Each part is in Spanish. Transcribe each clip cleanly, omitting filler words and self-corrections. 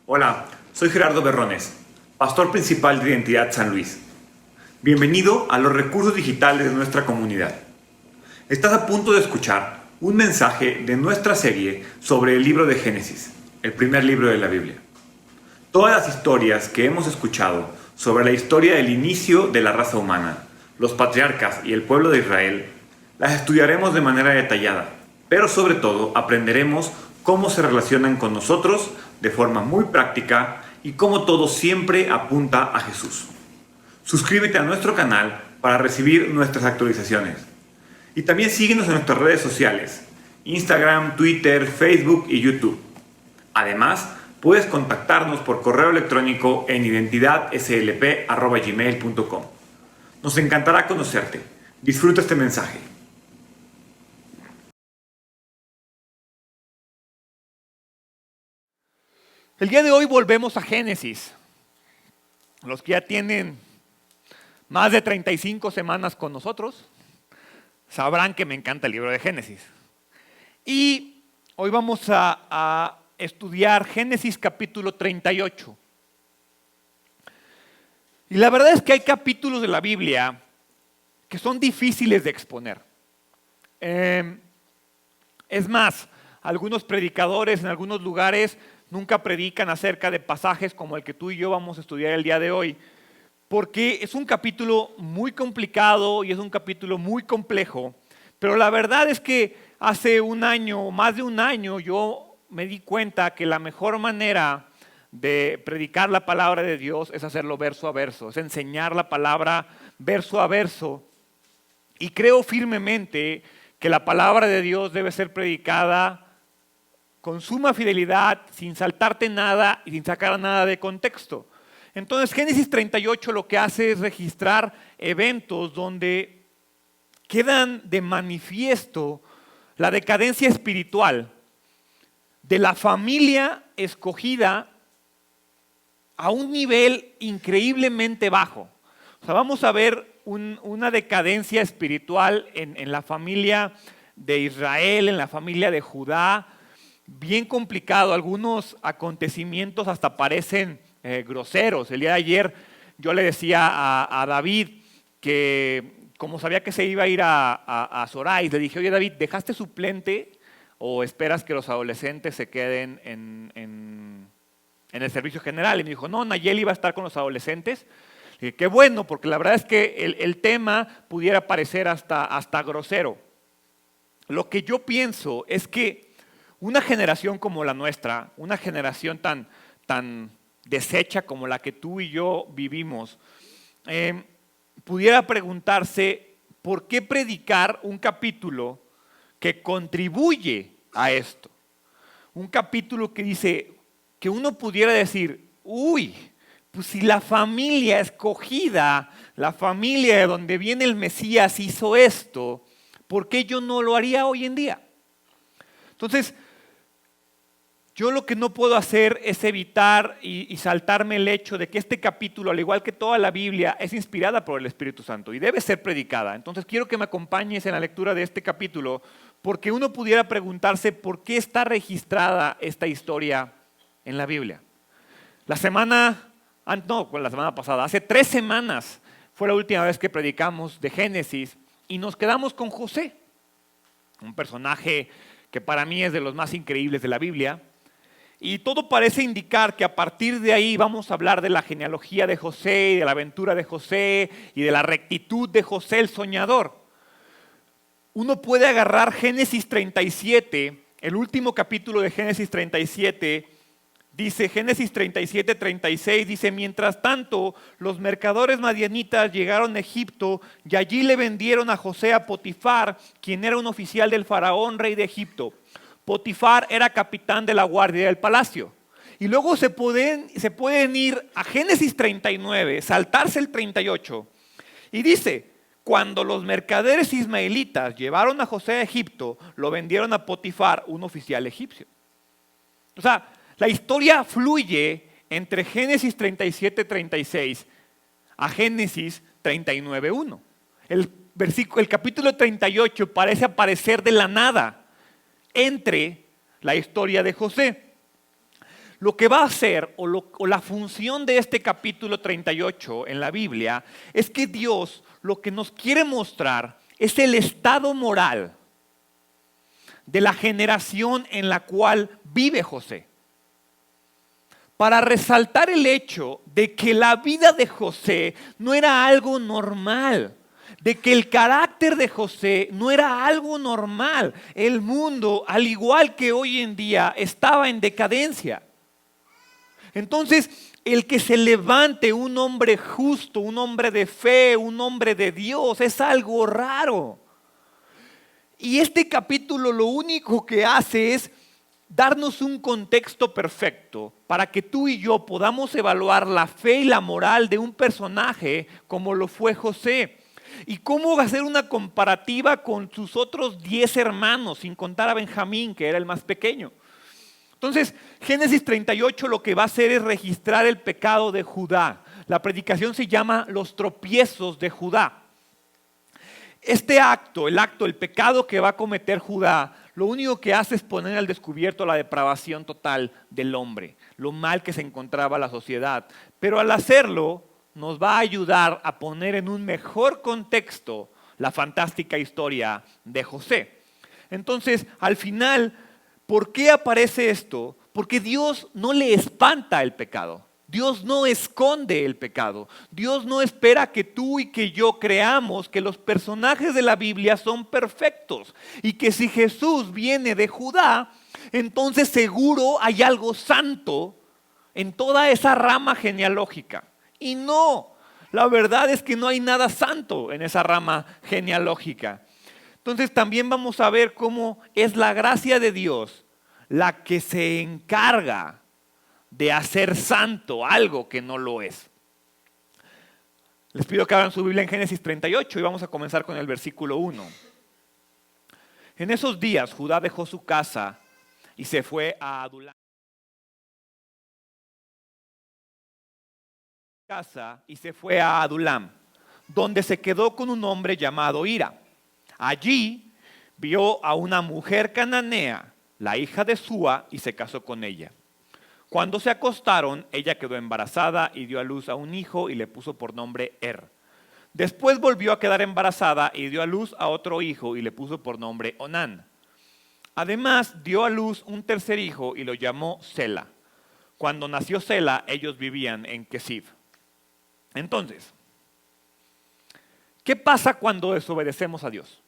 Hola, soy Gerardo Berrones, pastor principal de Identidad San Luis. Bienvenido a los recursos digitales de nuestra comunidad. Estás a punto de escuchar un mensaje de nuestra serie sobre el libro de Génesis, el primer libro de la Biblia. Todas las historias que hemos escuchado sobre la historia del inicio de la raza humana, los patriarcas y el pueblo de Israel, las estudiaremos de manera detallada, pero sobre todo aprenderemos cómo se relacionan con nosotros de forma muy práctica y cómo todo siempre apunta a Jesús. Suscríbete a nuestro canal para recibir nuestras actualizaciones. Y también síguenos en nuestras redes sociales, Instagram, Twitter, Facebook y YouTube. Además, puedes contactarnos por correo electrónico en identidadslp@gmail.com. Nos encantará conocerte. Disfruta este mensaje. El día de hoy volvemos a Génesis. Los que ya tienen más de 35 semanas con nosotros sabrán que me encanta el libro de Génesis. Y hoy vamos a estudiar Génesis capítulo 38. Y la verdad es que hay capítulos de la Biblia que son difíciles de exponer. Es más, algunos predicadores en algunos lugares nunca predican acerca de pasajes como el que tú y yo vamos a estudiar el día de hoy, porque es un capítulo muy complicado y es un capítulo muy complejo, pero la verdad es que hace un año, más de un año, yo me di cuenta que la mejor manera de predicar la palabra de Dios es hacerlo verso a verso, es enseñar la palabra verso a verso, y creo firmemente que la palabra de Dios debe ser predicada con suma fidelidad, sin saltarte nada y sin sacar nada de contexto. Entonces Génesis 38 lo que hace es registrar eventos donde quedan de manifiesto la decadencia espiritual de la familia escogida a un nivel increíblemente bajo. O sea, vamos a ver una decadencia espiritual en la familia de Israel, en la familia de Judá, bien complicado. Algunos acontecimientos hasta parecen groseros. El día de ayer yo le decía a David que como sabía que se iba a ir a Zorais, le dije: oye David, ¿dejaste suplente o esperas que los adolescentes se queden en el servicio general? Y me dijo: no, Nayeli va a estar con los adolescentes. Le dije: qué bueno, porque la verdad es que el tema pudiera parecer hasta grosero. Lo que yo pienso es que una generación como la nuestra, una generación tan deshecha como la que tú y yo vivimos, pudiera preguntarse por qué predicar un capítulo que contribuye a esto. Un capítulo que dice, que uno pudiera decir: uy, pues si la familia escogida, la familia de donde viene el Mesías hizo esto, ¿por qué yo no lo haría hoy en día? Entonces, yo lo que no puedo hacer es evitar y saltarme el hecho de que este capítulo, al igual que toda la Biblia, es inspirada por el Espíritu Santo y debe ser predicada. Entonces quiero que me acompañes en la lectura de este capítulo, porque uno pudiera preguntarse por qué está registrada esta historia en la Biblia. La semana pasada, hace 3 semanas, fue la última vez que predicamos de Génesis y nos quedamos con José, un personaje que para mí es de los más increíbles de la Biblia. Y todo parece indicar que a partir de ahí vamos a hablar de la genealogía de José, y de la aventura de José y de la rectitud de José el soñador. Uno puede agarrar Génesis 37, el último capítulo de Génesis 37, dice Génesis 37, 36, dice: mientras tanto, los mercaderes madianitas llegaron a Egipto y allí le vendieron a José a Potifar, quien era un oficial del faraón, rey de Egipto. Potifar era capitán de la guardia del palacio. Y luego se pueden ir a Génesis 39, saltarse el 38. Y dice: cuando los mercaderes ismaelitas llevaron a José a Egipto, lo vendieron a Potifar, un oficial egipcio. O sea, la historia fluye entre Génesis 37, 36 a Génesis 39, 1. El capítulo 38 parece aparecer de la nada entre la historia de José. lo que va a hacer o la función de este capítulo 38 en la Biblia es que Dios lo que nos quiere mostrar es el estado moral de la generación en la cual vive José. Para resaltar el hecho de que la vida de José no era algo normal, de que el carácter de José no era algo normal. El mundo, al igual que hoy en día, estaba en decadencia. Entonces, el que se levante un hombre justo, un hombre de fe, un hombre de Dios, es algo raro. Y este capítulo lo único que hace es darnos un contexto perfecto para que tú y yo podamos evaluar la fe y la moral de un personaje como lo fue José. Y cómo hacer una comparativa con sus otros 10 hermanos, sin contar a Benjamín, que era el más pequeño. Entonces, Génesis 38 lo que va a hacer es registrar el pecado de Judá. La predicación se llama Los tropiezos de Judá. Este acto, el pecado que va a cometer Judá, lo único que hace es poner al descubierto la depravación total del hombre, lo mal que se encontraba la sociedad. Pero al hacerlo, nos va a ayudar a poner en un mejor contexto la fantástica historia de José. Entonces, al final, ¿por qué aparece esto? Porque Dios no le espanta el pecado. Dios no esconde el pecado. Dios no espera que tú y que yo creamos que los personajes de la Biblia son perfectos y que si Jesús viene de Judá, entonces seguro hay algo santo en toda esa rama genealógica. Y no, la verdad es que no hay nada santo en esa rama genealógica. Entonces también vamos a ver cómo es la gracia de Dios la que se encarga de hacer santo algo que no lo es. Les pido que abran su Biblia en Génesis 38 y vamos a comenzar con el versículo 1. En esos días Judá dejó su casa y se fue a Adulam. Donde se quedó con un hombre llamado Hira. Allí vio a una mujer cananea, la hija de Súa, y se casó con ella. Cuando se acostaron, ella quedó embarazada y dio a luz a un hijo y le puso por nombre Después volvió a quedar embarazada y dio a luz a otro hijo y le puso por nombre Onán. Además, dio a luz un tercer hijo y lo llamó Sela. Cuando nació Sela, ellos vivían en Quezib. Entonces, ¿qué pasa cuando desobedecemos a Dios?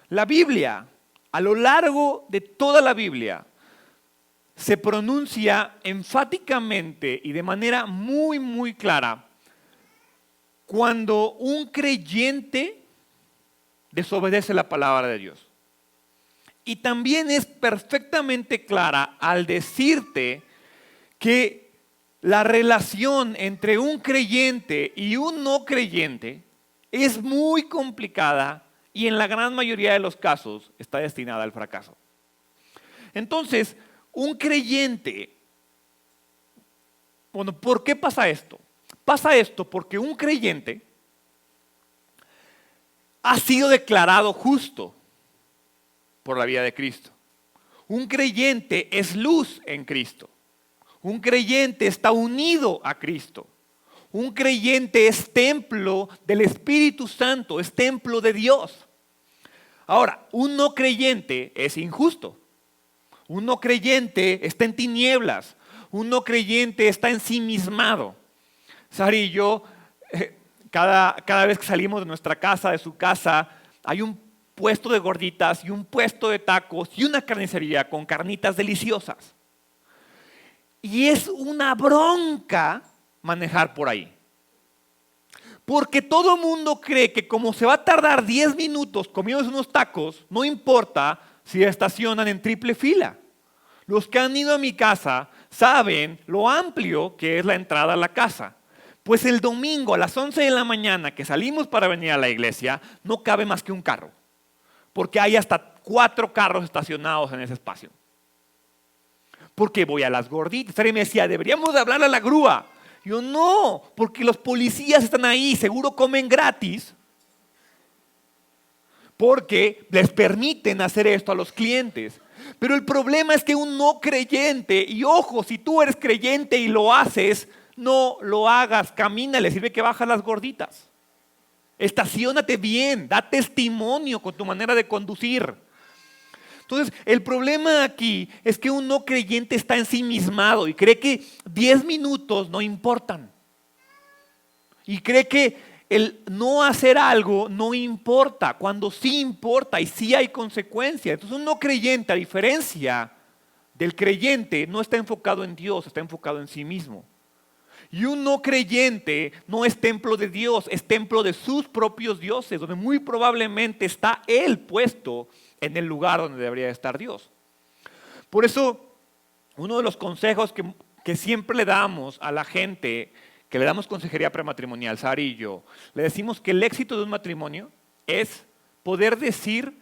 La Biblia, a lo largo de toda la Biblia, se pronuncia enfáticamente y de manera muy, muy clara cuando un creyente desobedece la palabra de Dios. Y también es perfectamente clara al decirte que la relación entre un creyente y un no creyente es muy complicada y en la gran mayoría de los casos está destinada al fracaso. Entonces, un creyente, bueno, ¿por qué pasa esto? Pasa esto porque un creyente ha sido declarado justo por la vida de Cristo. Un creyente es luz en Cristo. Un creyente está unido a Cristo. Un creyente es templo del Espíritu Santo, es templo de Dios. Ahora, un no creyente es injusto. Un no creyente está en tinieblas. Un no creyente está ensimismado. Sari y yo, cada vez que salimos de nuestra casa, de su casa, hay un puesto de gorditas y un puesto de tacos y una carnicería con carnitas deliciosas. Y es una bronca manejar por ahí. Porque todo mundo cree que como se va a tardar 10 minutos comiéndose unos tacos, no importa si estacionan en triple fila. Los que han ido a mi casa saben lo amplio que es la entrada a la casa. Pues el domingo a las 11 de la mañana que salimos para venir a la iglesia, no cabe más que un carro. Porque hay hasta 4 carros estacionados en ese espacio. Porque voy a las gorditas. Y me decía, deberíamos de hablar a la grúa. Yo no, porque los policías están ahí, seguro comen gratis. Porque les permiten hacer esto a los clientes. Pero el problema es que un no creyente, y ojo, si tú eres creyente y lo haces, no lo hagas, camina, le sirve que bajas las gorditas. Estaciónate bien, da testimonio con tu manera de conducir. Entonces, el problema aquí es que un no creyente está ensimismado y cree que 10 minutos no importan. Y cree que el no hacer algo no importa, cuando sí importa y sí hay consecuencias. Entonces, un no creyente, a diferencia del creyente, no está enfocado en Dios, está enfocado en sí mismo. Y un no creyente no es templo de Dios, es templo de sus propios dioses, donde muy probablemente está él puesto en el lugar donde debería estar Dios. Por eso, uno de los consejos que siempre le damos a la gente, que le damos consejería prematrimonial, Sari y yo, le decimos que el éxito de un matrimonio es poder decir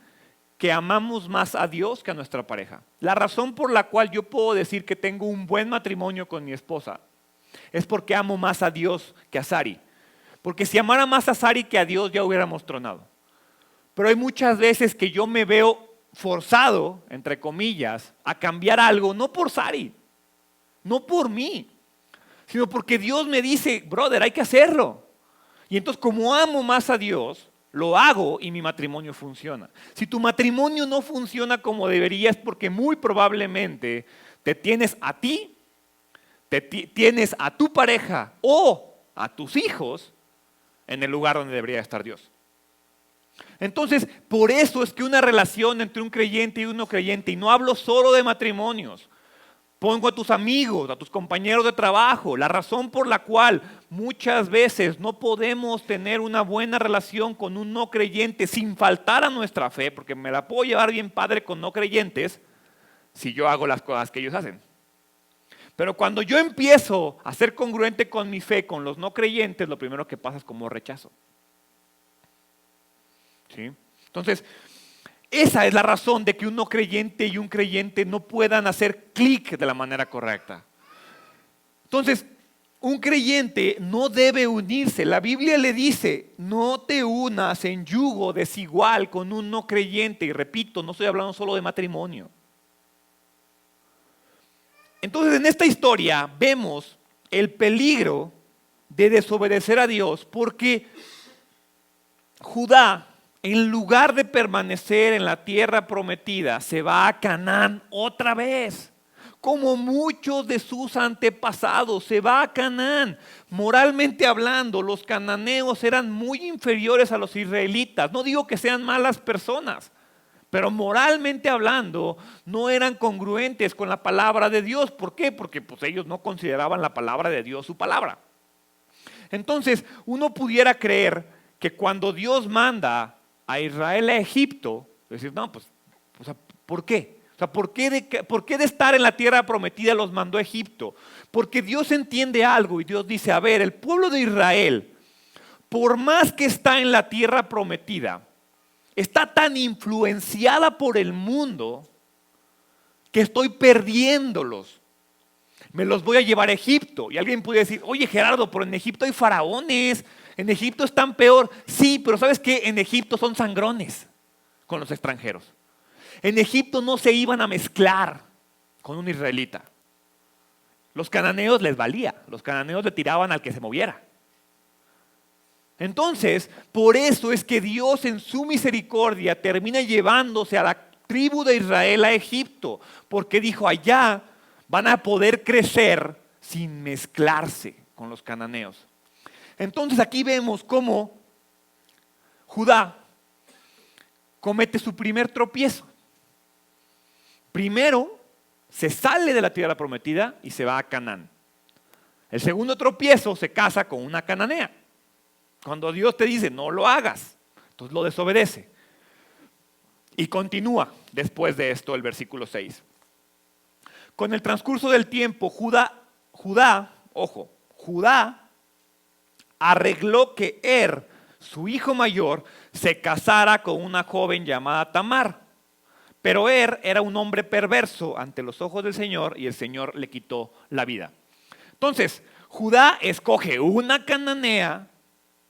que amamos más a Dios que a nuestra pareja. La razón por la cual yo puedo decir que tengo un buen matrimonio con mi esposa es porque amo más a Dios que a Sari. Porque si amara más a Sari que a Dios ya hubiéramos tronado. Pero hay muchas veces que yo me veo forzado, entre comillas, a cambiar algo, no por Sari, no por mí, sino porque Dios me dice, brother, hay que hacerlo. Y entonces como amo más a Dios, lo hago y mi matrimonio funciona. Si tu matrimonio no funciona como debería es porque muy probablemente te tienes a ti, tienes a tu pareja o a tus hijos en el lugar donde debería estar Dios. Entonces, por eso es que una relación entre un creyente y un no creyente, y no hablo solo de matrimonios, pongo a tus amigos, a tus compañeros de trabajo, la razón por la cual muchas veces no podemos tener una buena relación con un no creyente sin faltar a nuestra fe, porque me la puedo llevar bien padre con no creyentes si yo hago las cosas que ellos hacen. Pero cuando yo empiezo a ser congruente con mi fe, con los no creyentes, lo primero que pasa es como rechazo. ¿Sí? Entonces, esa es la razón de que un no creyente y un creyente no puedan hacer clic de la manera correcta. Entonces, un creyente no debe unirse. La Biblia le dice, no te unas en yugo desigual con un no creyente. Y repito, no estoy hablando solo de matrimonio. Entonces, en esta historia vemos el peligro de desobedecer a Dios porque Judá, en lugar de permanecer en la tierra prometida, se va a Canaán otra vez. Como muchos de sus antepasados, se va a Canaán. Moralmente hablando, los cananeos eran muy inferiores a los israelitas. No digo que sean malas personas, pero moralmente hablando, no eran congruentes con la palabra de Dios. ¿Por qué? Porque pues, ellos no consideraban la palabra de Dios su palabra. Entonces, uno pudiera creer que cuando Dios manda a Israel a Egipto, decir, no, pues, o sea, ¿por qué? O sea, ¿por qué de estar en la tierra prometida los mandó a Egipto? Porque Dios entiende algo y Dios dice, a ver, el pueblo de Israel, por más que está en la tierra prometida, está tan influenciada por el mundo que estoy perdiéndolos. Me los voy a llevar a Egipto. Y alguien puede decir, oye Gerardo, pero en Egipto hay faraones, en Egipto están peor. Sí, pero ¿sabes qué? En Egipto son sangrones con los extranjeros. En Egipto no se iban a mezclar con un israelita. Los cananeos les valía, los cananeos le tiraban al que se moviera. Entonces, por eso es que Dios en su misericordia termina llevándose a la tribu de Israel a Egipto, porque dijo, allá van a poder crecer sin mezclarse con los cananeos. Entonces aquí vemos cómo Judá comete su primer tropiezo. Primero, se sale de la tierra prometida y se va a Canaán. El segundo tropiezo, se casa con una cananea. Cuando Dios te dice, no lo hagas, entonces lo desobedece. Y continúa después de esto el versículo 6. Con el transcurso del tiempo, Judá arregló que su hijo mayor, se casara con una joven llamada Tamar. Pero era un hombre perverso ante los ojos del Señor y el Señor le quitó la vida. Entonces, Judá escoge una cananea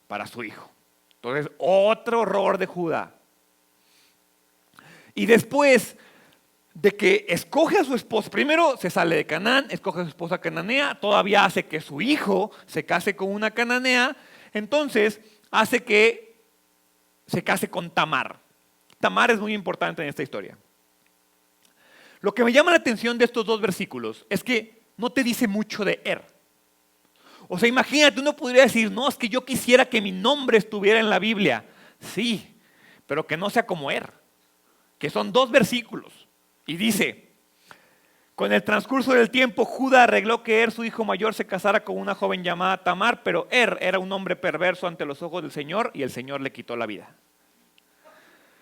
para su hijo. Entonces, otro error de Judá. Y después, de que escoge a su esposa. Primero se sale de Canaán, escoge a su esposa cananea, todavía hace que su hijo se case con una cananea, entonces hace que se case con Tamar. Tamar es muy importante en esta historia. Lo que me llama la atención de estos dos versículos es que no te dice mucho de O sea, imagínate, uno podría decir, no, es que yo quisiera que mi nombre estuviera en la Biblia. Sí, pero que no sea como que son 2 versículos. Y dice, con el transcurso del tiempo, Judá arregló que su hijo mayor, se casara con una joven llamada Tamar, pero era un hombre perverso ante los ojos del Señor y el Señor le quitó la vida.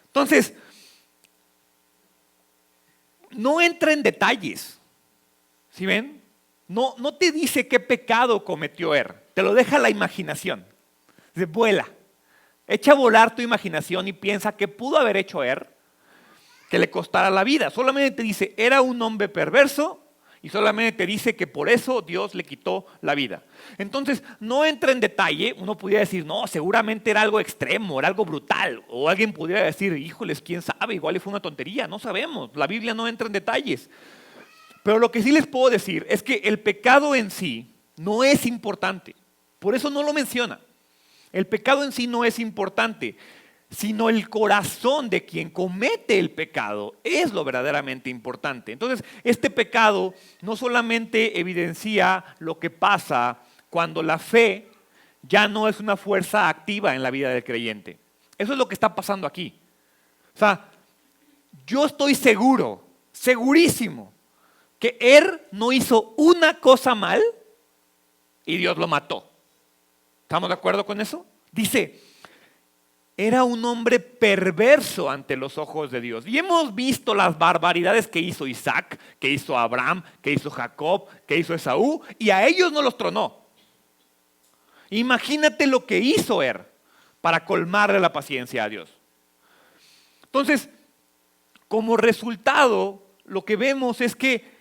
Entonces, no entra en detalles. ¿Sí ven? No te dice qué pecado cometió te lo deja a la imaginación. Dice, vuela, echa a volar tu imaginación y piensa qué pudo haber hecho que le costara la vida. Solamente te dice, era un hombre perverso y solamente te dice que por eso Dios le quitó la vida. Entonces, no entra en detalle. Uno pudiera decir, no, seguramente era algo extremo, era algo brutal. O alguien pudiera decir, híjoles, quién sabe, igual fue una tontería, no sabemos. La Biblia no entra en detalles. Pero lo que sí les puedo decir es que el pecado en sí no es importante. Por eso no lo menciona. El pecado en sí no es importante, sino el corazón de quien comete el pecado es lo verdaderamente importante. Entonces, este pecado no solamente evidencia lo que pasa cuando la fe ya no es una fuerza activa en la vida del creyente. Eso es lo que está pasando aquí. O sea, yo estoy seguro, segurísimo, que no hizo una cosa mal y Dios lo mató. ¿Estamos de acuerdo con eso? Dice, era un hombre perverso ante los ojos de Dios. Y hemos visto las barbaridades que hizo Isaac, que hizo Abraham, que hizo Jacob, que hizo Esaú, y a ellos no los tronó. Imagínate lo que hizo para colmarle la paciencia a Dios. Entonces, como resultado, lo que vemos es que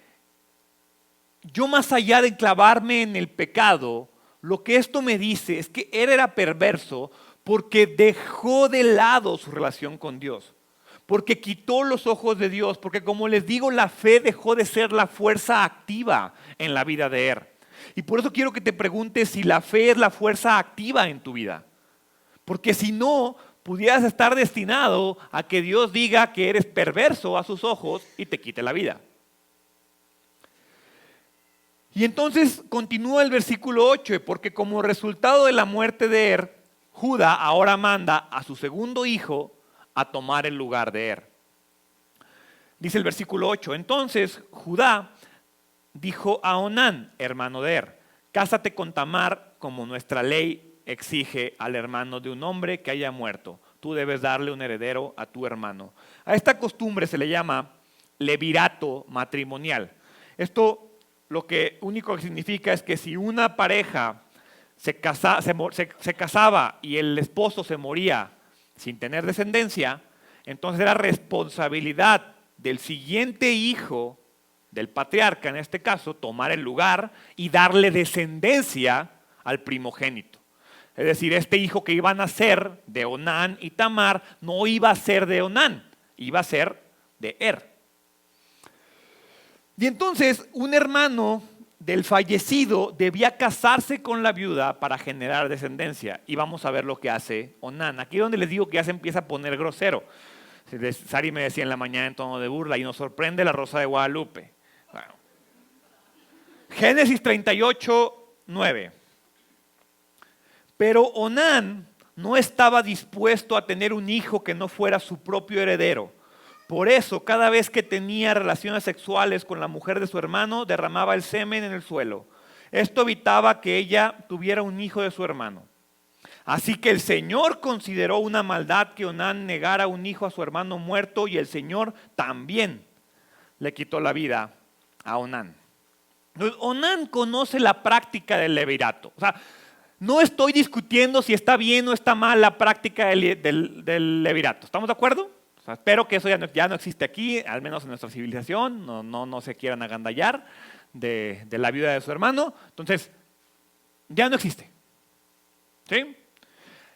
yo, más allá de clavarme en el pecado, lo que esto me dice es que era perverso porque dejó de lado su relación con Dios, porque quitó los ojos de Dios, porque, como les digo, la fe dejó de ser la fuerza activa en la vida de Y por eso quiero que te preguntes si la fe es la fuerza activa en tu vida, porque si no, pudieras estar destinado a que Dios diga que eres perverso a sus ojos y te quite la vida. Y entonces continúa el versículo 8, porque como resultado de la muerte de Judá ahora manda a su segundo hijo a tomar el lugar de Dice el versículo 8, entonces Judá dijo a Onán, hermano de cásate con Tamar como nuestra ley exige al hermano de un hombre que haya muerto. Tú debes darle un heredero a tu hermano. A esta costumbre se le llama levirato matrimonial. Esto lo que único que significa es que si una pareja se casaba y el esposo se moría sin tener descendencia, entonces era responsabilidad del siguiente hijo, del patriarca en este caso, tomar el lugar y darle descendencia al primogénito. Es decir, este hijo que iba a nacer de Onán y Tamar no iba a ser de Onán, iba a ser de Y entonces un hermano del fallecido debía casarse con la viuda para generar descendencia. Y vamos a ver lo que hace Onán. Aquí es donde les digo que ya se empieza a poner grosero. Sari me decía en la mañana en tono de burla, y nos sorprende la Rosa de Guadalupe. Bueno. Génesis 38, 9. Pero Onán no estaba dispuesto a tener un hijo que no fuera su propio heredero. Por eso, cada vez que tenía relaciones sexuales con la mujer de su hermano, derramaba el semen en el suelo. Esto evitaba que ella tuviera un hijo de su hermano. Así que el Señor consideró una maldad que Onán negara un hijo a su hermano muerto, y el Señor también le quitó la vida a Onán. Onán conoce la práctica del levirato. O sea, no estoy discutiendo si está bien o está mal la práctica del levirato. ¿Estamos de acuerdo? O sea, espero que eso ya no existe aquí, al menos en nuestra civilización. No se quieran agandallar de la viuda de su hermano. Entonces, ya no existe. ¿Sí?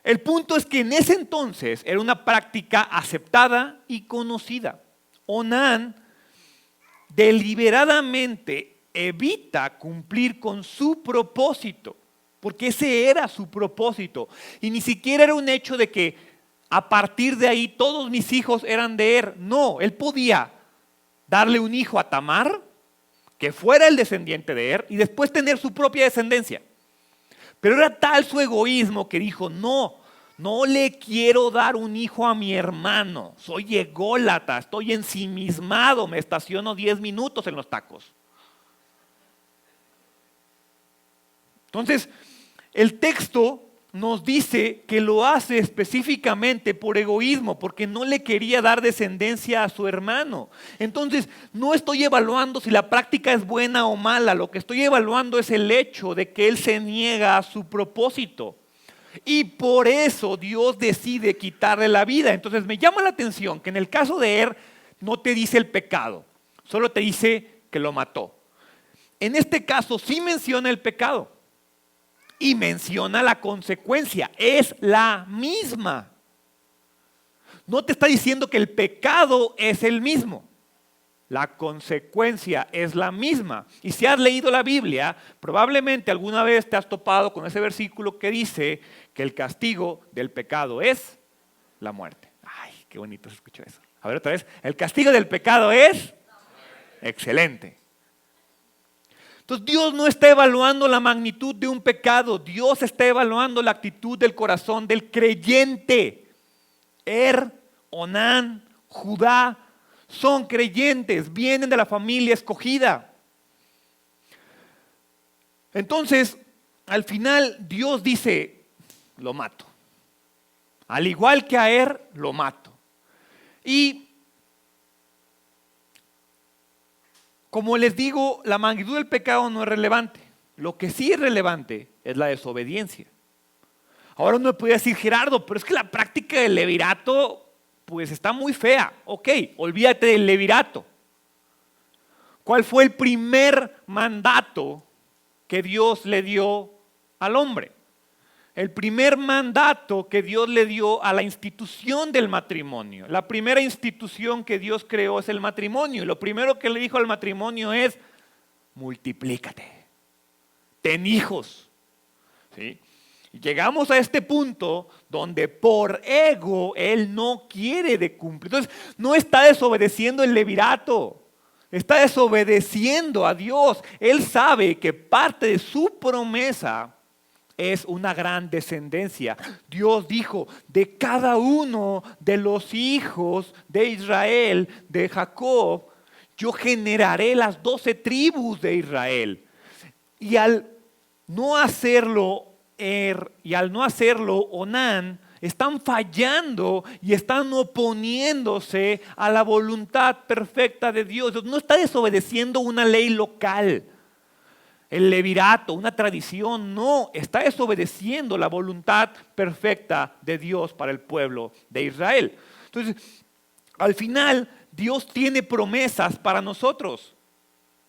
El punto es que en ese entonces era una práctica aceptada y conocida. Onán deliberadamente evita cumplir con su propósito, porque ese era su propósito. Y ni siquiera era un hecho de que a partir de ahí todos mis hijos eran de él. No, él podía darle un hijo a Tamar, que fuera el descendiente de Er, y después tener su propia descendencia. Pero era tal su egoísmo que dijo, no le quiero dar un hijo a mi hermano. Soy ególatra, estoy ensimismado, me estaciono 10 minutos en los tacos. Entonces, el texto nos dice que lo hace específicamente por egoísmo, porque no le quería dar descendencia a su hermano. Entonces, no estoy evaluando si la práctica es buena o mala, lo que estoy evaluando es el hecho de que él se niega a su propósito. Y por eso Dios decide quitarle la vida. Entonces, me llama la atención que en el caso de Er no te dice el pecado, solo te dice que lo mató. En este caso sí menciona el pecado. Y menciona la consecuencia, es la misma. No te está diciendo que el pecado es el mismo. La consecuencia es la misma. Y si has leído la Biblia, probablemente alguna vez te has topado con ese versículo que dice que el castigo del pecado es la muerte. Ay, qué bonito se escuchó eso. A ver otra vez. El castigo del pecado es excelente. Entonces Dios no está evaluando la magnitud de un pecado, Dios está evaluando la actitud del corazón del creyente. Er, Onán, Judá son creyentes, vienen de la familia escogida. Entonces, al final Dios dice, lo mato. Al igual que a Er, lo mato. Y como les digo, la magnitud del pecado no es relevante. Lo que sí es relevante es la desobediencia. Ahora uno me puede decir, Gerardo, pero es que la práctica del levirato pues está muy fea. Ok, olvídate del levirato. ¿Cuál fue el primer mandato que Dios le dio al hombre? El primer mandato que Dios le dio a la institución del matrimonio. La primera institución que Dios creó es el matrimonio. Y lo primero que le dijo al matrimonio es, multiplícate, ten hijos. ¿Sí? Y llegamos a este punto donde por ego él no quiere de cumplir. Entonces no está desobedeciendo el levirato. Está desobedeciendo a Dios. Él sabe que parte de su promesa es una gran descendencia. Dios dijo, de cada uno de los hijos de Israel, de Jacob, yo generaré las 12 tribus de Israel. Y al no hacerlo Er y al no hacerlo Onán, están fallando y están oponiéndose a la voluntad perfecta de Dios. No está desobedeciendo una ley local. El levirato, una tradición, no, está desobedeciendo la voluntad perfecta de Dios para el pueblo de Israel. Entonces, al final, Dios tiene promesas para nosotros.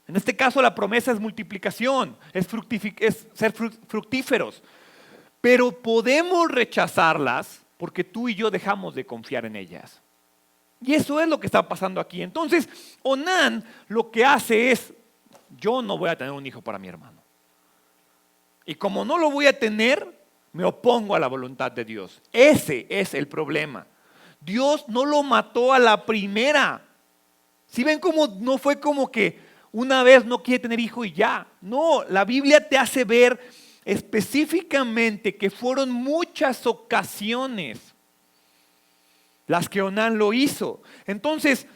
En este caso, la promesa es multiplicación, es ser fructíferos. Pero podemos rechazarlas porque tú y yo dejamos de confiar en ellas. Y eso es lo que está pasando aquí. Entonces, Onán lo que hace es, yo no voy a tener un hijo para mi hermano. Y como no lo voy a tener, me opongo a la voluntad de Dios. Ese es el problema. Dios no lo mató a la primera. ¿Sí ven cómo no fue como que una vez no quiere tener hijo y ya? No, la Biblia te hace ver específicamente que fueron muchas ocasiones las que Onán lo hizo. Entonces,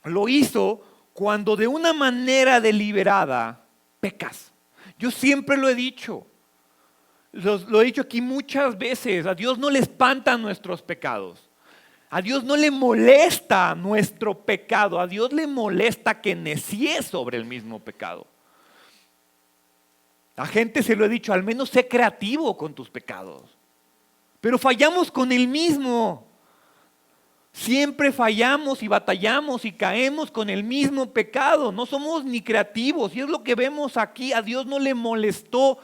lo hizo cuando de una manera deliberada pecas. Yo siempre lo he dicho, lo he dicho aquí muchas veces, a Dios no le espantan nuestros pecados. A Dios no le molesta nuestro pecado, a Dios le molesta que necies sobre el mismo pecado. La gente se lo he dicho, al menos sé creativo con tus pecados. Pero fallamos con el mismo. Siempre fallamos y batallamos y caemos con el mismo pecado. No somos ni creativos. Y es lo que vemos aquí. A Dios no le molestó.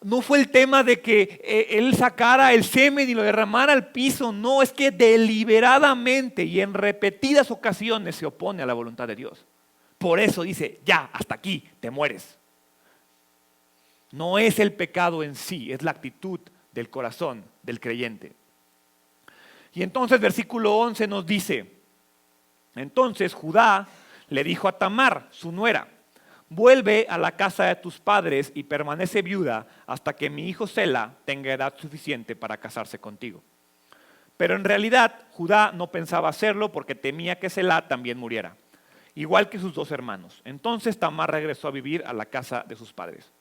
No fue el tema de que Él sacara el semen y lo derramara al piso. No, es que deliberadamente y en repetidas ocasiones se opone a la voluntad de Dios. por eso dice, ya, hasta aquí, te mueres. No es el pecado en sí, es la actitud del corazón del creyente. Y entonces versículo 11 nos dice, entonces Judá le dijo a Tamar, su nuera, vuelve a la casa de tus padres y permanece viuda hasta que mi hijo Sela tenga edad suficiente para casarse contigo. Pero en realidad Judá no pensaba hacerlo porque temía que Sela también muriera, igual que sus dos hermanos. Entonces Tamar regresó a vivir a la casa de sus padres.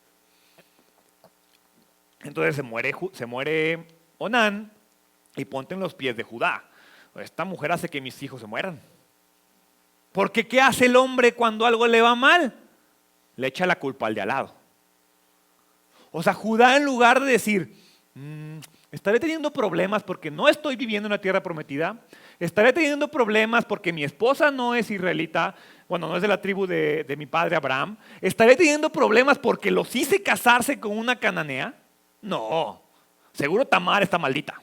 Entonces se muere Onán y ponte en los pies de Judá. Esta mujer hace que mis hijos se mueran. Porque ¿qué hace el hombre cuando algo le va mal? Le echa la culpa al de al lado. O sea, Judá, en lugar de decir, estaré teniendo problemas porque no estoy viviendo en la tierra prometida, estaré teniendo problemas porque mi esposa no es israelita, bueno, no es de la tribu de mi padre Abraham, estaré teniendo problemas porque los hice casarse con una cananea. No, seguro Tamar está maldita.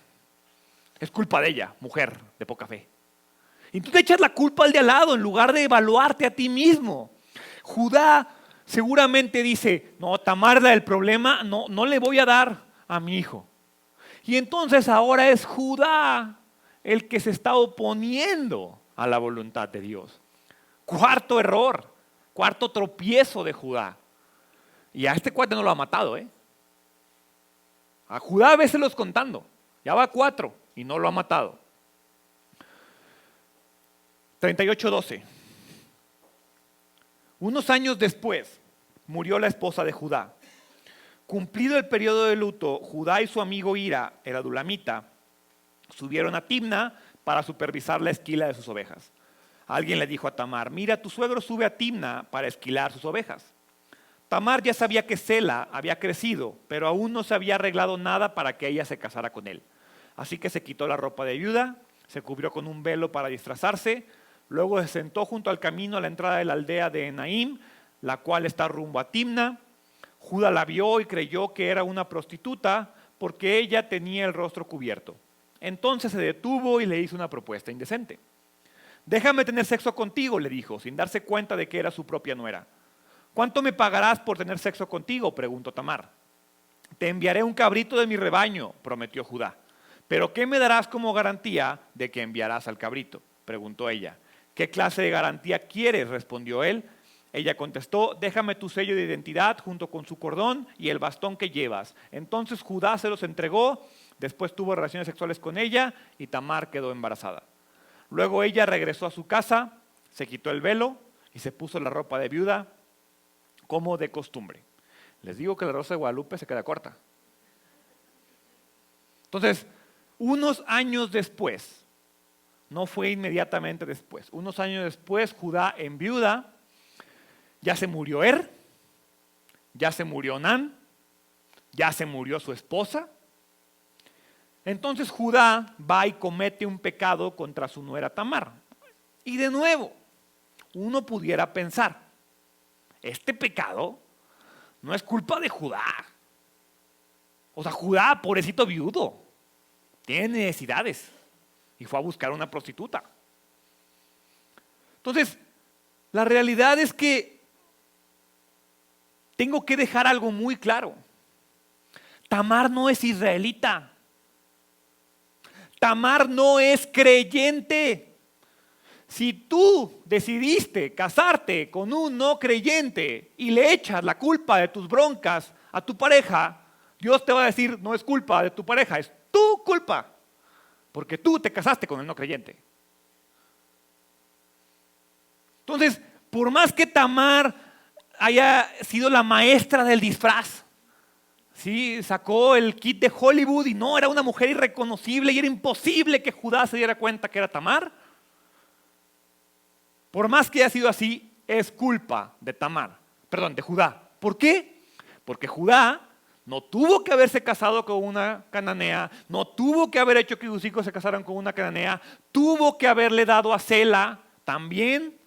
Es culpa de ella, mujer de poca fe. Y tú te echas la culpa al de al lado en lugar de evaluarte a ti mismo. Judá seguramente dice, no, Tamar es el problema, no le voy a dar a mi hijo. Y entonces ahora es Judá el que se está oponiendo a la voluntad de Dios. Cuarto error, cuarto tropiezo de Judá. Y a este cuate no lo ha matado, A Judá a veces los contando, ya va 4 y no lo ha matado. 38:12. Unos años después murió la esposa de Judá. Cumplido el periodo de luto, Judá y su amigo Hira, el adulamita, subieron a Timna para supervisar la esquila de sus ovejas. Alguien le dijo a Tamar, mira, tu suegro sube a Timna para esquilar sus ovejas. Tamar ya sabía que Sela había crecido, pero aún no se había arreglado nada para que ella se casara con él. Así que se quitó la ropa de viuda, se cubrió con un velo para disfrazarse, luego se sentó junto al camino a la entrada de la aldea de Enaim, la cual está rumbo a Timna. Judá la vio y creyó que era una prostituta porque ella tenía el rostro cubierto. Entonces se detuvo y le hizo una propuesta indecente. Déjame tener sexo contigo, le dijo, sin darse cuenta de que era su propia nuera. ¿Cuánto me pagarás por tener sexo contigo?, preguntó Tamar. Te enviaré un cabrito de mi rebaño, prometió Judá. ¿Pero qué me darás como garantía de que enviarás al cabrito?, preguntó ella. ¿Qué clase de garantía quieres?, respondió él. Ella contestó, déjame tu sello de identidad junto con su cordón y el bastón que llevas. Entonces Judá se los entregó, después tuvo relaciones sexuales con ella y Tamar quedó embarazada. Luego ella regresó a su casa, se quitó el velo y se puso la ropa de viuda como de costumbre. Les digo que la Rosa de Guadalupe se queda corta. Entonces, unos años después, no fue inmediatamente después, unos años después Judá enviuda. Ya se murió ya se murió Onán, ya se murió su esposa. Entonces Judá va y comete un pecado contra su nuera Tamar. Y de nuevo, uno pudiera pensar, este pecado no es culpa de Judá. O sea, Judá, pobrecito viudo, tiene necesidades y fue a buscar una prostituta. Entonces, la realidad es que tengo que dejar algo muy claro. Tamar no es israelita. Tamar no es creyente. Si tú decidiste casarte con un no creyente y le echas la culpa de tus broncas a tu pareja, Dios te va a decir, no es culpa de tu pareja, es tu culpa, porque tú te casaste con el no creyente. Entonces, por más que Tamar haya sido la maestra del disfraz, ¿sí? Sacó el kit de Hollywood y no, era una mujer irreconocible y era imposible que Judá se diera cuenta que era Tamar. Por más que haya sido así, es culpa de de Judá. ¿Por qué? Porque Judá no tuvo que haberse casado con una cananea, no tuvo que haber hecho que sus hijos se casaran con una cananea, tuvo que haberle dado a Sela, también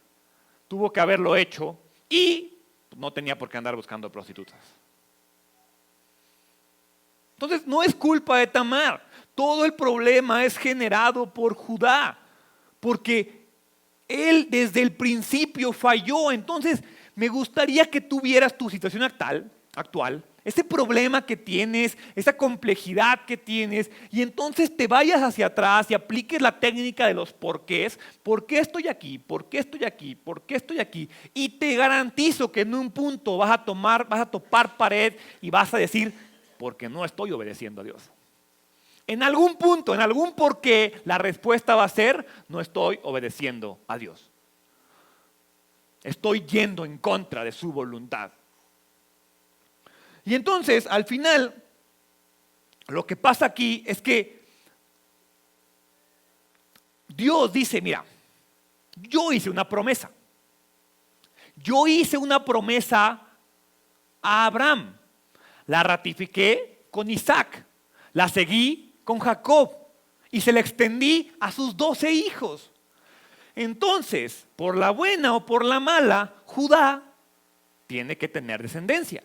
tuvo que haberlo hecho y no tenía por qué andar buscando prostitutas. Entonces no es culpa de Tamar, todo el problema es generado por Judá, porque Él desde el principio falló. Entonces, me gustaría que tú vieras tu situación actual, ese problema que tienes, esa complejidad que tienes, y entonces te vayas hacia atrás y apliques la técnica de los porqués. ¿Por qué estoy aquí? ¿Por qué estoy aquí? ¿Por qué estoy aquí? Y te garantizo que en un punto vas a topar pared y vas a decir, porque no estoy obedeciendo a Dios. En algún punto, en algún porqué, la respuesta va a ser, no estoy obedeciendo a Dios. Estoy yendo en contra de su voluntad. Y entonces, al final, lo que pasa aquí es que Dios dice, mira, yo hice una promesa. Yo hice una promesa a Abraham. La ratifiqué con Isaac. La seguí con Jacob. Y se la extendí a sus 12 hijos. Entonces, por la buena o por la mala, Judá tiene que tener descendencia.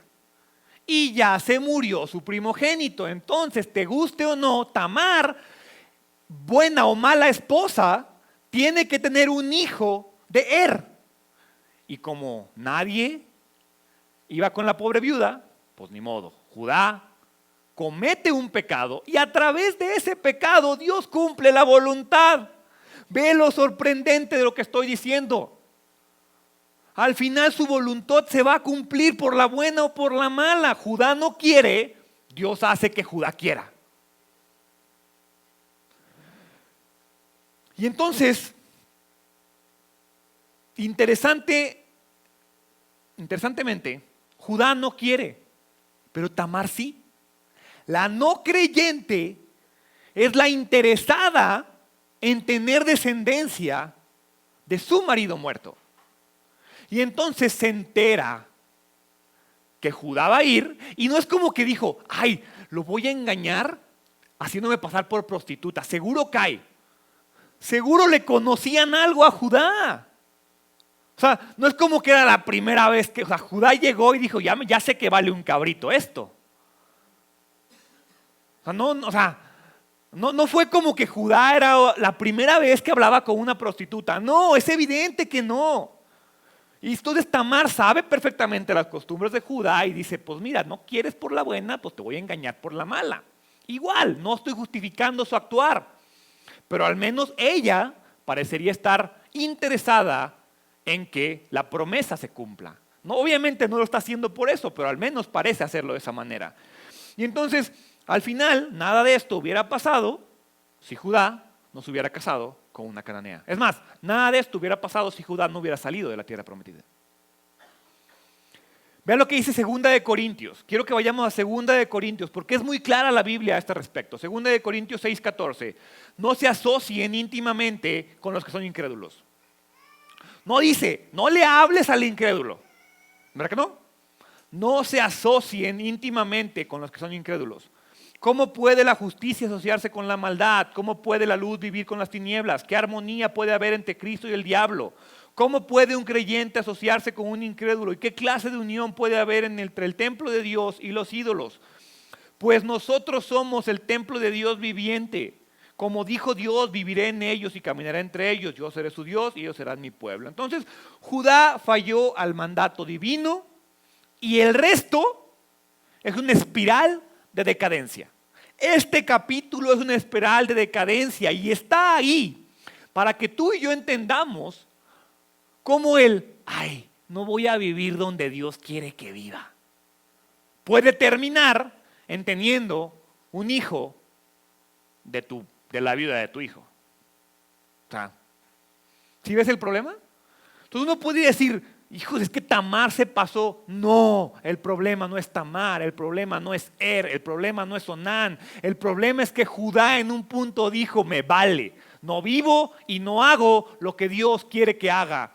Y ya se murió su primogénito. Entonces, te guste o no, Tamar, buena o mala esposa, tiene que tener un hijo de Er. Y como nadie iba con la pobre viuda, pues ni modo. Judá comete un pecado y a través de ese pecado Dios cumple la voluntad. Ve lo sorprendente de lo que estoy diciendo. Al final su voluntad se va a cumplir por la buena o por la mala. Judá no quiere, Dios hace que Judá quiera. Y entonces, interesantemente, Judá no quiere, pero Tamar sí. La no creyente es la interesada en tener descendencia de su marido muerto. Y entonces se entera que Judá va a ir y no es como que dijo, ay, lo voy a engañar haciéndome pasar por prostituta. Seguro cae. Seguro le conocían algo a Judá. O sea, no es como que era la primera vez que Judá llegó y dijo, ya sé que vale un cabrito esto. No fue como que Judá era la primera vez que hablaba con una prostituta. No, es evidente que no. Y entonces Tamar sabe perfectamente las costumbres de Judá y dice, pues mira, no quieres por la buena, pues te voy a engañar por la mala. Igual, no estoy justificando su actuar, pero al menos ella parecería estar interesada en que la promesa se cumpla. No, obviamente no lo está haciendo por eso, pero al menos parece hacerlo de esa manera. Y entonces, al final, nada de esto hubiera pasado si Judá no se hubiera casado con una cananea. Es más, nada de esto hubiera pasado si Judá no hubiera salido de la tierra prometida. Vean lo que dice 2 de Corintios. Quiero que vayamos a 2 de Corintios porque es muy clara la Biblia a este respecto. 2 de Corintios 6:14. No se asocien íntimamente con los que son incrédulos. No dice, no le hables al incrédulo. ¿Verdad que no? No se asocien íntimamente con los que son incrédulos. ¿Cómo puede la justicia asociarse con la maldad? ¿Cómo puede la luz vivir con las tinieblas? ¿Qué armonía puede haber entre Cristo y el diablo? ¿Cómo puede un creyente asociarse con un incrédulo? ¿Y qué clase de unión puede haber entre el templo de Dios y los ídolos? Pues nosotros somos el templo de Dios viviente. Como dijo Dios, viviré en ellos y caminaré entre ellos. Yo seré su Dios y ellos serán mi pueblo. Entonces, Judá falló al mandato divino y el resto es una espiral de decadencia. Este capítulo es una espiral de decadencia y está ahí para que tú y yo entendamos cómo no voy a vivir donde Dios quiere que viva. Puede terminar en teniendo un hijo de la viuda de tu hijo. O sea, ¿sí ves el problema? Entonces uno puede decir, hijos, es que Tamar se pasó. No, el problema no es Tamar, el problema no es el problema no es Onán. El problema es que Judá en un punto dijo, me vale, no vivo y no hago lo que Dios quiere que haga.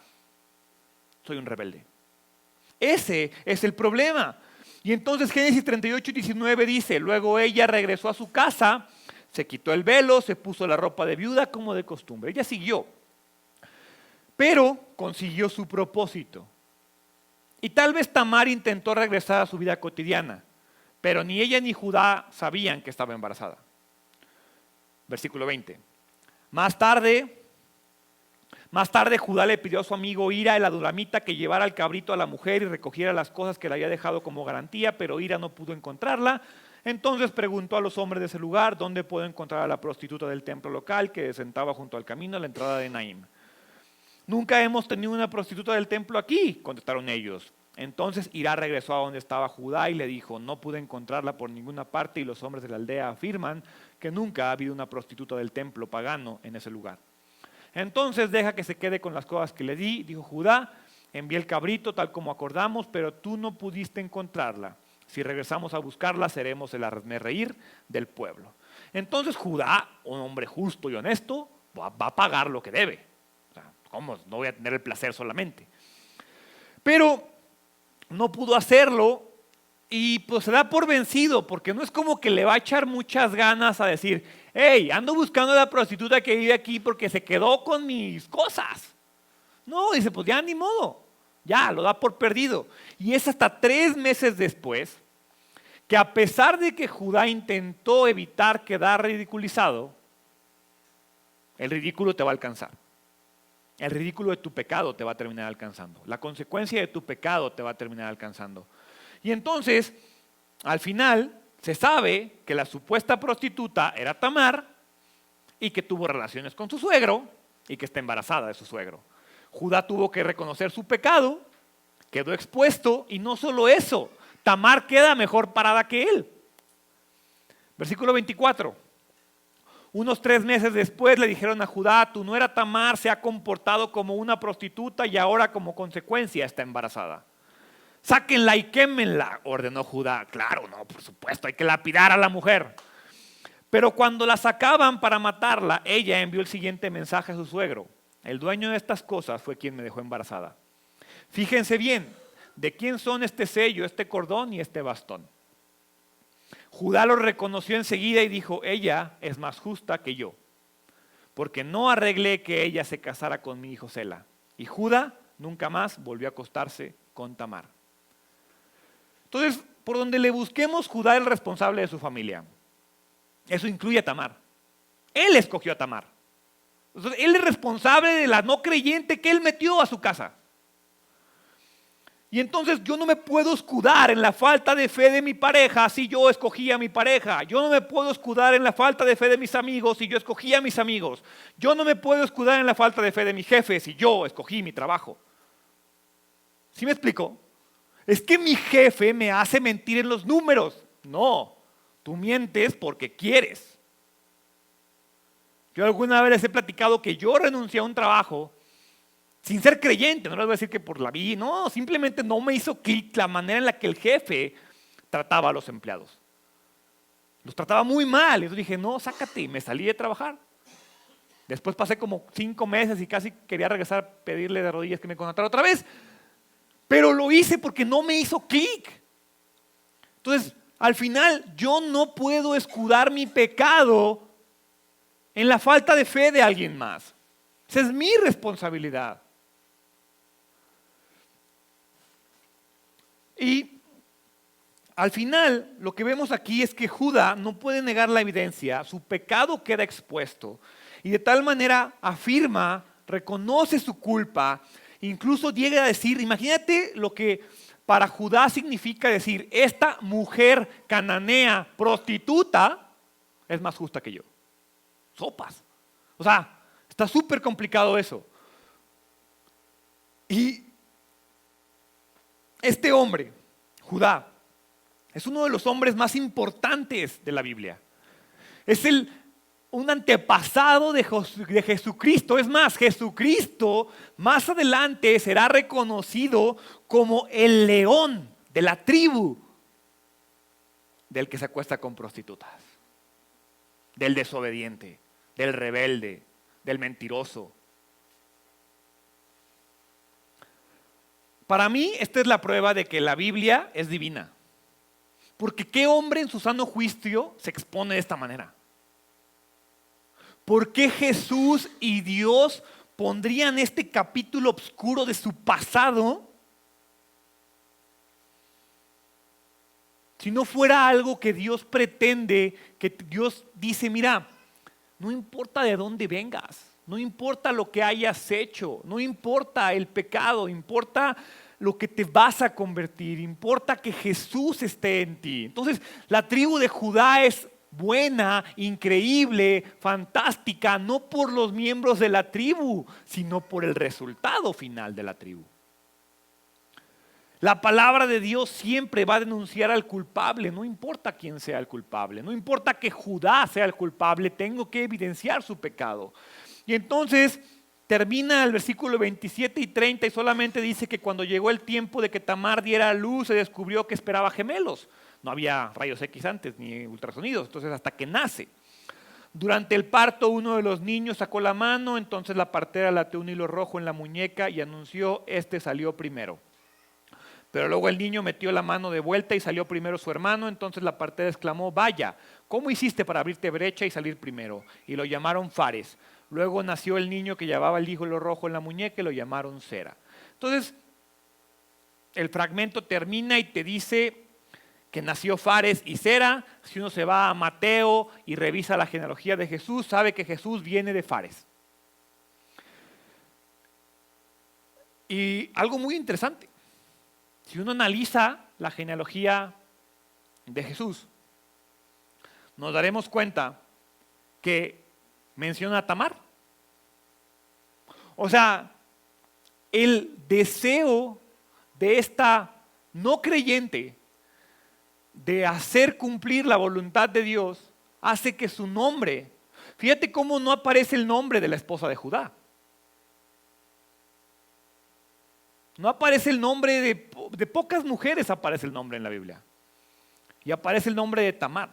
Soy un rebelde. Ese es el problema. Y entonces Génesis 38:19 dice, luego ella regresó a su casa, se quitó el velo, se puso la ropa de viuda como de costumbre. Ella siguió. Pero consiguió su propósito. Y tal vez Tamar intentó regresar a su vida cotidiana, pero ni ella ni Judá sabían que estaba embarazada. Versículo 20. Más tarde Más tarde Judá le pidió a su amigo Hira, el adulamita, que llevara el cabrito a la mujer y recogiera las cosas que le había dejado como garantía, pero Hira no pudo encontrarla. Entonces preguntó a los hombres de ese lugar dónde puedo encontrar a la prostituta del templo local que se sentaba junto al camino a la entrada de Naim. Nunca hemos tenido una prostituta del templo aquí, contestaron ellos. Entonces Hira regresó a donde estaba Judá y le dijo, no pude encontrarla por ninguna parte y los hombres de la aldea afirman que nunca ha habido una prostituta del templo pagano en ese lugar. Entonces deja que se quede con las cosas que le di, dijo Judá, envié el cabrito tal como acordamos, pero tú no pudiste encontrarla. Si regresamos a buscarla, seremos el hazmerreír del pueblo. Entonces Judá, un hombre justo y honesto, va a pagar lo que debe. O sea, ¿cómo? No voy a tener el placer solamente. Pero no pudo hacerlo y pues se da por vencido, porque no es como que le va a echar muchas ganas a decir, hey, ando buscando a la prostituta que vive aquí porque se quedó con mis cosas. No, dice, pues ya ni modo, ya lo da por perdido. Y es hasta 3 meses después que a pesar de que Judá intentó evitar quedar ridiculizado, el ridículo te va a alcanzar. El ridículo de tu pecado te va a terminar alcanzando. La consecuencia de tu pecado te va a terminar alcanzando. Y entonces, al final, se sabe que la supuesta prostituta era Tamar y que tuvo relaciones con su suegro y que está embarazada de su suegro. Judá tuvo que reconocer su pecado, quedó expuesto y no solo eso, Tamar queda mejor parada que él. Versículo 24. Unos 3 meses después le dijeron a Judá, tu nuera Tamar se ha comportado como una prostituta y ahora como consecuencia está embarazada. Sáquenla y quémenla, ordenó Judá. Claro, no, por supuesto, hay que lapidar a la mujer. Pero cuando la sacaban para matarla, ella envió el siguiente mensaje a su suegro. El dueño de estas cosas fue quien me dejó embarazada. Fíjense bien, ¿de quién son este sello, este cordón y este bastón? Judá lo reconoció enseguida y dijo, ella es más justa que yo, porque no arreglé que ella se casara con mi hijo Sela. Y Judá nunca más volvió a acostarse con Tamar. Entonces, por donde le busquemos, Judá es el responsable de su familia. Eso incluye a Tamar. Él escogió a Tamar. Entonces, él es responsable de la no creyente que él metió a su casa. Y entonces yo no me puedo escudar en la falta de fe de mi pareja si yo escogí a mi pareja. Yo no me puedo escudar en la falta de fe de mis amigos si yo escogí a mis amigos. Yo no me puedo escudar en la falta de fe de mi jefe si yo escogí mi trabajo. ¿Sí me explico? Es que mi jefe me hace mentir en los números. No, tú mientes porque quieres. Yo alguna vez les he platicado que yo renuncié a un trabajo sin ser creyente, no les voy a decir que por la vida, no, simplemente no me hizo clic la manera en la que el jefe trataba a los empleados. Los trataba muy mal, y yo dije, no, sácate, y me salí de trabajar. Después pasé como 5 meses y casi quería regresar a pedirle de rodillas que me contratara otra vez, pero lo hice porque no me hizo clic. Entonces, al final, yo no puedo escudar mi pecado en la falta de fe de alguien más. Esa es mi responsabilidad. Y al final lo que vemos aquí es que Judá no puede negar la evidencia, su pecado queda expuesto y de tal manera afirma, reconoce su culpa, incluso llega a decir, imagínate lo que para Judá significa decir, esta mujer cananea prostituta es más justa que yo. Sopas. O sea, está súper complicado eso. Y este hombre, Judá, es uno de los hombres más importantes de la Biblia. Es un antepasado de Jesucristo. Es más, Jesucristo más adelante será reconocido como el león de la tribu del que se acuesta con prostitutas, del desobediente, del rebelde, del mentiroso. Para mí, esta es la prueba de que la Biblia es divina. Porque ¿qué hombre en su sano juicio se expone de esta manera? ¿Por qué Jesús y Dios pondrían este capítulo oscuro de su pasado si no fuera algo que Dios pretende, que Dios dice, mira, no importa de dónde vengas, No importa lo que hayas hecho, no importa el pecado, importa lo que te vas a convertir, importa que Jesús esté en ti. Entonces, la tribu de Judá es buena, increíble, fantástica, no por los miembros de la tribu, sino por el resultado final de la tribu. La palabra de Dios siempre va a denunciar al culpable, no importa quién sea el culpable, no importa que Judá sea el culpable, tengo que evidenciar su pecado. Y entonces termina el versículo 27 y 30 y solamente dice que cuando llegó el tiempo de que Tamar diera a luz, se descubrió que esperaba gemelos. No había rayos X antes ni ultrasonidos, entonces hasta que nace. Durante el parto uno de los niños sacó la mano, entonces la partera le ató un hilo rojo en la muñeca y anunció, este salió primero. Pero luego el niño metió la mano de vuelta y salió primero su hermano, entonces la partera exclamó, vaya, ¿cómo hiciste para abrirte brecha y salir primero? Y lo llamaron Fares. Luego nació el niño que llevaba el hilo rojo en la muñeca y lo llamaron Zera. Entonces, el fragmento termina y te dice que nació Fares y Zera. Si uno se va a Mateo y revisa la genealogía de Jesús, sabe que Jesús viene de Fares. Y algo muy interesante, si uno analiza la genealogía de Jesús, nos daremos cuenta que menciona a Tamar. O sea, el deseo de esta no creyente de hacer cumplir la voluntad de Dios hace que su nombre, fíjate cómo no aparece el nombre de la esposa de Judá. No aparece el nombre de pocas mujeres, aparece el nombre en la Biblia. Y aparece el nombre de Tamar.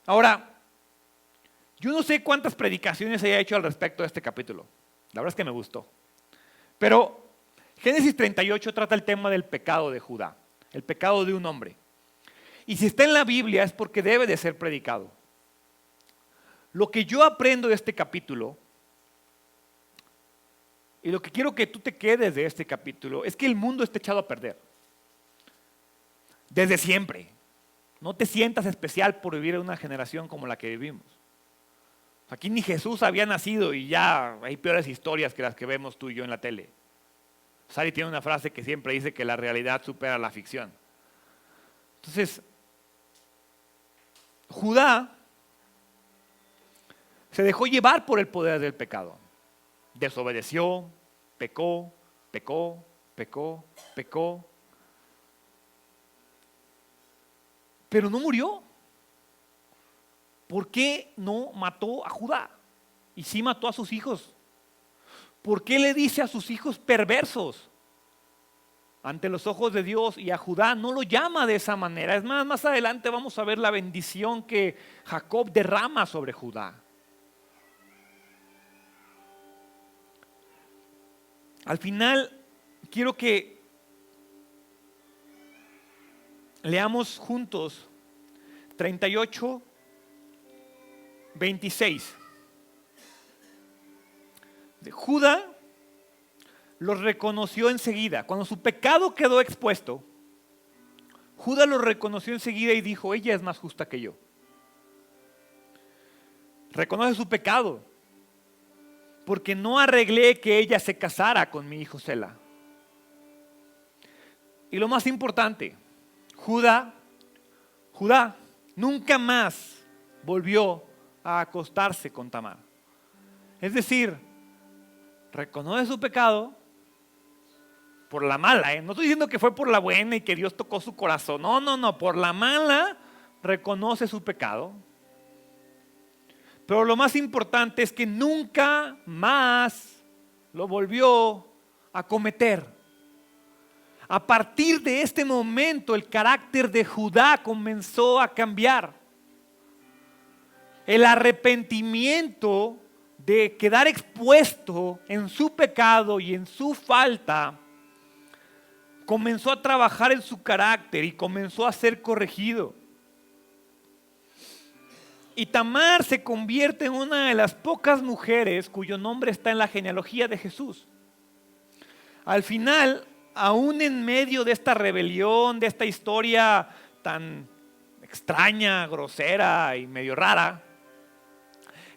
Ahora, yo no sé cuántas predicaciones haya hecho al respecto de este capítulo. La verdad es que me gustó. Pero Génesis 38 trata el tema del pecado de Judá, el pecado de un hombre. Y si está en la Biblia es porque debe de ser predicado. Lo que yo aprendo de este capítulo, y lo que quiero que tú te quedes de este capítulo, es que el mundo está echado a perder. Desde siempre. No te sientas especial por vivir en una generación como la que vivimos. Aquí ni Jesús había nacido y ya hay peores historias que las que vemos tú y yo en la tele. Sari tiene una frase que siempre dice que la realidad supera la ficción. Entonces, Judá se dejó llevar por el poder del pecado. Desobedeció, pecó. Pero no murió. ¿Por qué no mató a Judá? Y sí mató a sus hijos. ¿Por qué le dice a sus hijos perversos ante los ojos de Dios y a Judá no lo llama de esa manera? Es más adelante vamos a ver la bendición que Jacob derrama sobre Judá. Al final, quiero que leamos juntos 38, 26. Judá los reconoció enseguida. Cuando su pecado quedó expuesto, Judá los reconoció enseguida y dijo, ella es más justa que yo. Reconoce su pecado, porque no arreglé que ella se casara con mi hijo Sela. Y lo más importante, Judá nunca más volvió a acostarse con Tamar. Es decir, reconoce su pecado por la mala. No estoy diciendo que fue por la buena y que Dios tocó su corazón. No, por la mala reconoce su pecado. Pero lo más importante es que nunca más lo volvió a cometer. A partir de este momento el carácter de Judá comenzó a cambiar. El arrepentimiento de quedar expuesto en su pecado y en su falta comenzó a trabajar en su carácter y comenzó a ser corregido. Y Tamar se convierte en una de las pocas mujeres cuyo nombre está en la genealogía de Jesús. Al final, aún en medio de esta rebelión, de esta historia tan extraña, grosera y medio rara,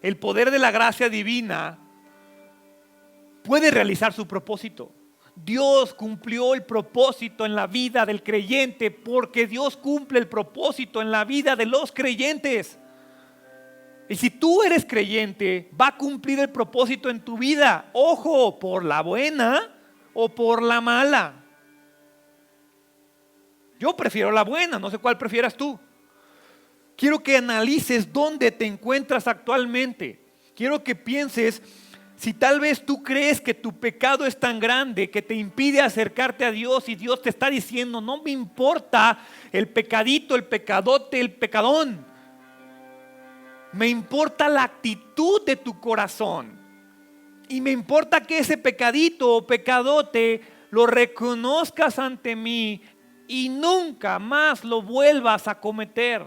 el poder de la gracia divina puede realizar su propósito. Dios cumplió el propósito en la vida del creyente porque Dios cumple el propósito en la vida de los creyentes. Y si tú eres creyente, va a cumplir el propósito en tu vida. Ojo, por la buena o por la mala. Yo prefiero la buena, no sé cuál prefieras tú. Quiero que analices dónde te encuentras actualmente. Quiero que pienses si tal vez tú crees que tu pecado es tan grande que te impide acercarte a Dios y Dios te está diciendo, no me importa el pecadito, el pecadote, el pecadón. Me importa la actitud de tu corazón. Y me importa que ese pecadito o pecadote lo reconozcas ante mí y nunca más lo vuelvas a cometer.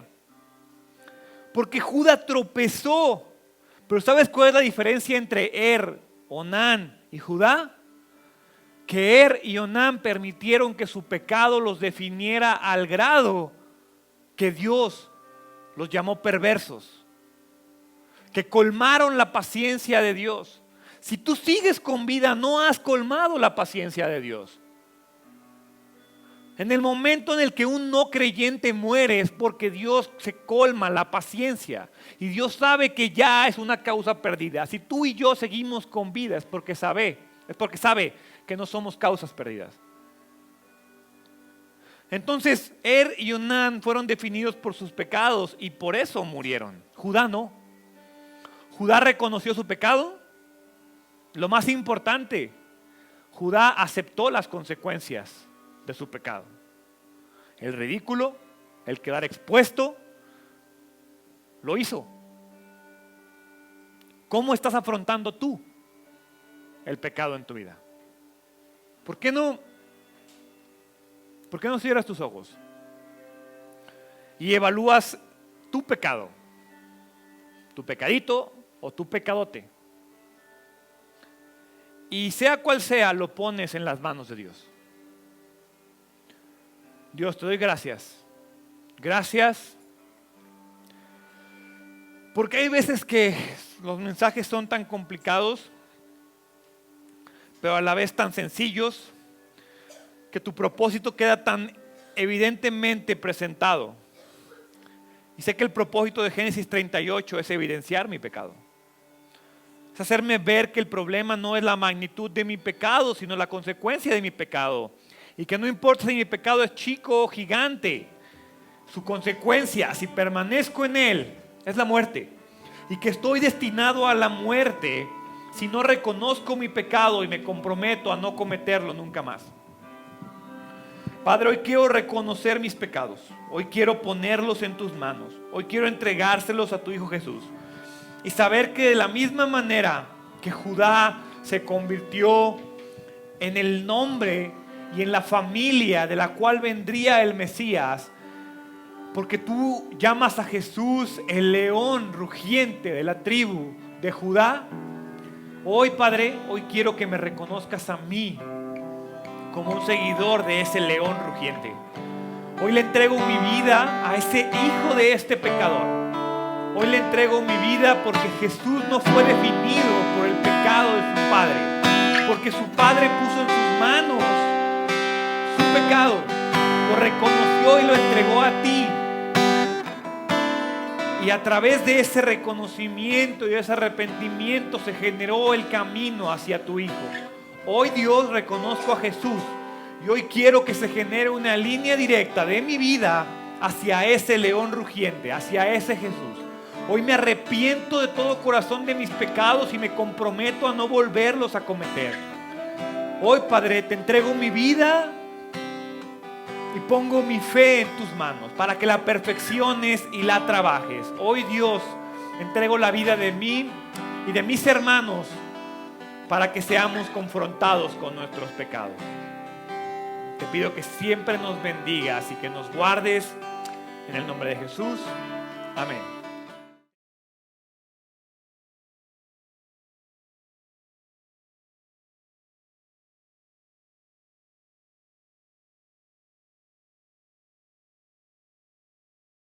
Porque Judá tropezó. Pero ¿sabes cuál es la diferencia entre Onán y Judá? Que y Onán permitieron que su pecado los definiera al grado que Dios los llamó perversos. Que colmaron la paciencia de Dios. Si tú sigues con vida, no has colmado la paciencia de Dios. En el momento en el que un no creyente muere es porque Dios se colma la paciencia. Y Dios sabe que ya es una causa perdida. Si tú y yo seguimos con vida es porque sabe que no somos causas perdidas. Entonces, y Onán fueron definidos por sus pecados y por eso murieron. Judá no. Judá reconoció su pecado. Lo más importante, Judá aceptó las consecuencias de su pecado. El ridículo, el quedar expuesto, lo hizo. ¿Cómo estás afrontando tú el pecado en tu vida? ¿Por qué no cierras tus ojos y evalúas tu pecado, tu pecadito o tu pecadote? Y sea cual sea, lo pones en las manos de Dios. Dios, te doy gracias. Gracias. Porque hay veces que los mensajes son tan complicados, pero a la vez tan sencillos, que tu propósito queda tan evidentemente presentado. Y sé que el propósito de Génesis 38 es evidenciar mi pecado. Es hacerme ver que el problema no es la magnitud de mi pecado, sino la consecuencia de mi pecado. Y que no importa si mi pecado es chico o gigante, su consecuencia, si permanezco en él, es la muerte. Y que estoy destinado a la muerte si no reconozco mi pecado y me comprometo a no cometerlo nunca más. Padre, hoy quiero reconocer mis pecados. Hoy quiero ponerlos en tus manos. Hoy quiero entregárselos a tu Hijo Jesús. Y saber que de la misma manera que Judá se convirtió en el nombre y en la familia de la cual vendría el Mesías, porque tú llamas a Jesús el león rugiente de la tribu de Judá, hoy, Padre, hoy quiero que me reconozcas a mí como un seguidor de ese león rugiente. Hoy le entrego mi vida a ese hijo de este pecador. Hoy le entrego mi vida porque Jesús no fue definido por el pecado de su padre, porque su padre puso en sus manos su pecado, lo reconoció y lo entregó a ti. Y a través de ese reconocimiento y de ese arrepentimiento se generó el camino hacia tu Hijo. Hoy, Dios, reconozco a Jesús y hoy quiero que se genere una línea directa de mi vida hacia ese león rugiente, hacia ese Jesús. Hoy me arrepiento de todo corazón de mis pecados y me comprometo a no volverlos a cometer. Hoy, Padre, te entrego mi vida y pongo mi fe en tus manos para que la perfecciones y la trabajes. Hoy, Dios, entrego la vida de mí y de mis hermanos para que seamos confrontados con nuestros pecados. Te pido que siempre nos bendigas y que nos guardes en el nombre de Jesús. Amén.